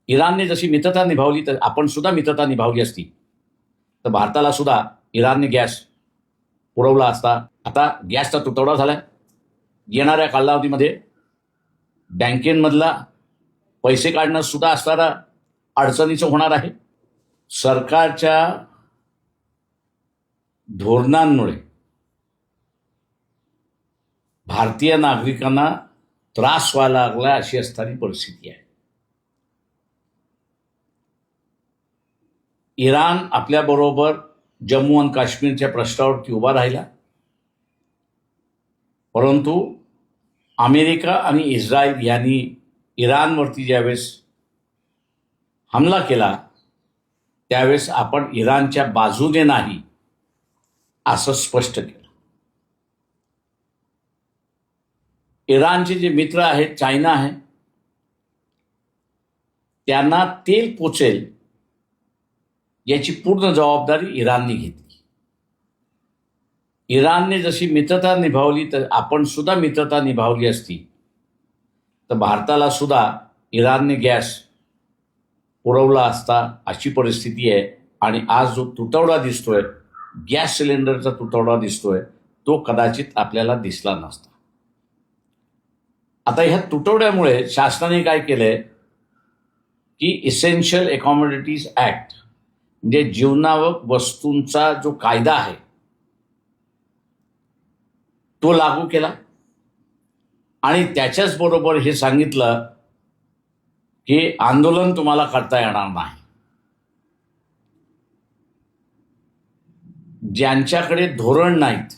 इराणने जशी मित्रता निभावली तर आपण सुद्धा मित्रता निभावली असती तर भारताला सुद्धा इराणने गॅस पुरवला असता. आता गॅसचा तुटवडा झालाय. येणाऱ्या कालावधीमध्ये बँकेमधला पैसे काढणं सुद्धा असणारा अडचणीचं होणार आहे. सरकारच्या धोरणांमुळे भारतीय नागरिकांना त्रास व्हायला लागला अशी असणारी परिस्थिती आहे. इराण आपल्याबरोबर जम्मू आणि काश्मीरच्या प्रश्नावरती उभा राहिला, परंतु अमेरिका आणि इस्रायल यांनी इराणवरती ज्यावेळेस हमला केला त्यावेळेस आपण इराणच्या बाजूने नाही असं स्पष्ट केलं. इराणचे जे मित्र आहेत, चायना आहे, त्यांना तेल पोचेल याची पूर्ण जबाबदारी इराणने घेतली. इराणने जशी मित्रता निभावली तर आपण सुद्धा मित्रता निभावली असती तर भारताला सुद्धा इराणने गॅस पुरवला असता अशी परिस्थिती आहे. आणि आज जो तुटवडा दिसतोय, गॅस सिलेंडरचा तुटवडा दिसतोय, तो कदाचित आपल्याला दिसला नसता. आता ह्या तुटवड्यामुळे शासनाने काय केलंय की इसेन्शियल कमोडिटीज ऍक्ट म्हणजे जीवनावश्यक वस्तूंचा जो कायदा आहे तो लागू केला आणि त्याच्याच बरोबर हे सांगितलं की आंदोलन तुम्हाला करता येणार नाही. ज्यांच्याकडे धोरण नाहीत,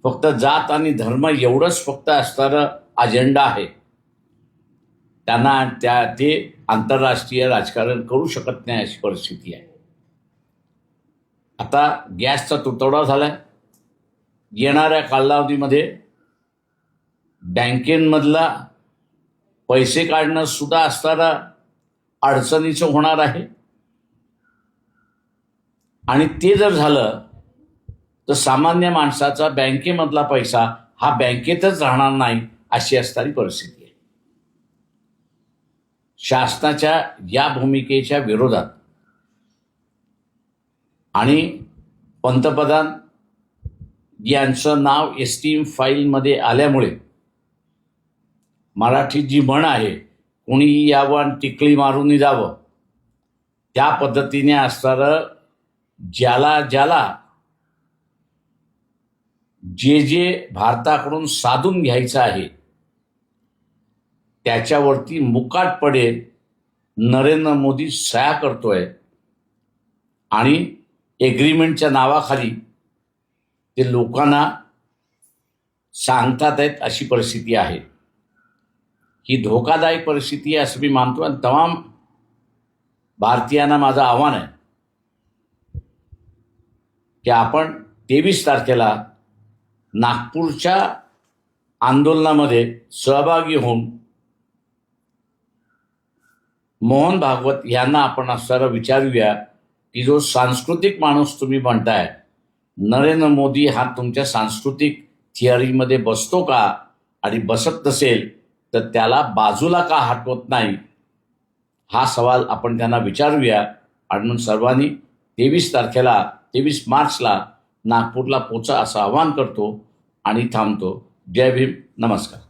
फक्त जात आणि धर्म एवढंच फक्त असणारं अजेंडा आहे, त्यांना ते आंतरराष्ट्रीय राजकारण करू शकत नाही अशी परिस्थिती आहे. आता गॅसचा तुटवडा झालाय. येणाऱ्या कालावधीमध्ये बँकेमधला पैसे काढणं सुद्धा असणारा अडचणीचं होणार आहे. आणि ते जर झालं तर सामान्य माणसाचा बँकेमधला पैसा हा बँकेतच राहणार नाही अशी असणारी परिस्थिती आहे. शासनाच्या या भूमिकेच्या विरोधात आणि पंतप्रधान यांचं नाव एसटीएम फाईलमध्ये आल्यामुळे मराठीत जी म्हण आहे, कोणी यावं आणि टिकली मारून जावं, त्या पद्धतीने असणारं ज्याला ज्याला जे भारताकडून साधून घ्यायचं आहे त्याच्यावरती मुकाट पडेल नरेंद्र मोदी सह्या करतोय आणि एग्रीमेंटच्या नावाखाली ते लोकांना सांगतात आहेत अशी परिस्थिती आहे. ही धोकादायक परिस्थिती आहे असं मी मानतो. आणि तमाम भारतीयांना माझं आव्हान आहे की आपण 23 तारखेला नागपूरच्या आंदोलनामध्ये सहभागी होऊन मोहन भागवत यांना आपण असणारं विचारूया की जो सांस्कृतिक माणूस तुम्ही म्हणताय, नरेंद्र मोदी हा तुमच्या सांस्कृतिक थिअरीमध्ये बसतो का, आणि बसत नसेल तर त्याला बाजूला का हटवत नाही, हा सवाल आपण त्यांना विचारूया. आणि म्हणून सर्वांनी 23 मार्चला नागपूरला पोचा असं आवाहन करतो आणि थांबतो. जय भीम, नमस्कार.